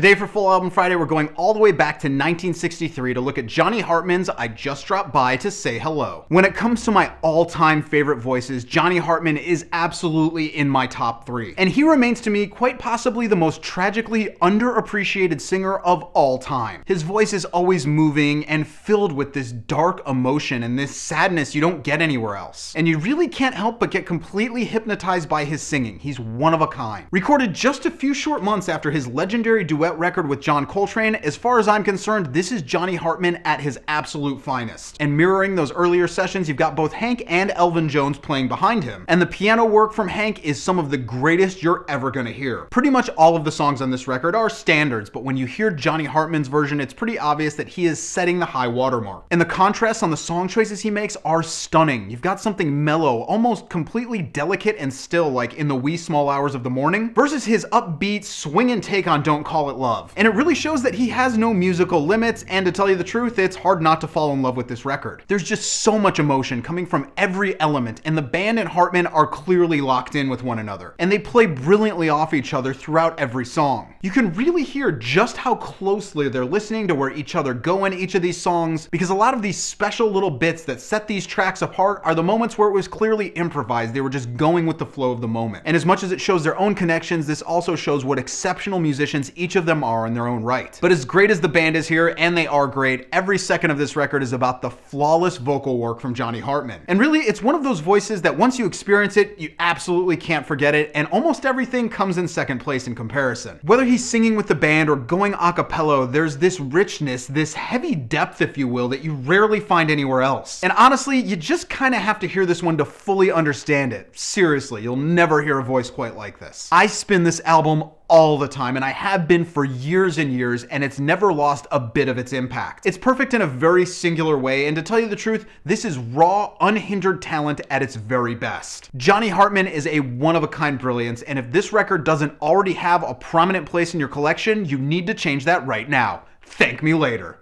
Today for Full Album Friday, we're going all the way back to 1963 to look at Johnny Hartman's I Just Dropped By to Say Hello. When it comes to my all-time favorite voices, Johnny Hartman is absolutely in my top 3. And he remains to me quite possibly the most tragically underappreciated singer of all time. His voice is always moving and filled with this dark emotion and this sadness you don't get anywhere else. And you really can't help but get completely hypnotized by his singing. He's one of a kind. Recorded just a few short months after his legendary duet record with John Coltrane, as far as I'm concerned, this is Johnny Hartman at his absolute finest. And mirroring those earlier sessions, you've got both Hank and Elvin Jones playing behind him. And the piano work from Hank is some of the greatest you're ever gonna hear. Pretty much all of the songs on this record are standards, but when you hear Johnny Hartman's version, it's pretty obvious that he is setting the high watermark. And the contrasts on the song choices he makes are stunning. You've got something mellow, almost completely delicate and still, like in the wee small hours of the morning, versus his upbeat swing and take on Don't Call It Love. And it really shows that he has no musical limits, and to tell you the truth, it's hard not to fall in love with this record. There's just so much emotion coming from every element, and the band and Hartman are clearly locked in with one another. And they play brilliantly off each other throughout every song. You can really hear just how closely they're listening to where each other go in each of these songs, because a lot of these special little bits that set these tracks apart are the moments where it was clearly improvised. They were just going with the flow of the moment. And as much as it shows their own connections, this also shows what exceptional musicians each of them are in their own right. But as great as the band is here, and they are great, every second of this record is about the flawless vocal work from Johnny Hartman. And really, it's one of those voices that once you experience it, you absolutely can't forget it, and almost everything comes in second place in comparison. Whether he's singing with the band or going a cappella, there's this richness, this heavy depth, if you will, that you rarely find anywhere else. And honestly, you just kind of have to hear this one to fully understand it. Seriously, you'll never hear a voice quite like this. I spin this album all the time, and I have been for years and years, and it's never lost a bit of its impact. It's perfect in a very singular way, and to tell you the truth, this is raw, unhindered talent at its very best. Johnny Hartman is a one-of-a-kind brilliance, and if this record doesn't already have a prominent place in your collection, you need to change that right now. Thank me later.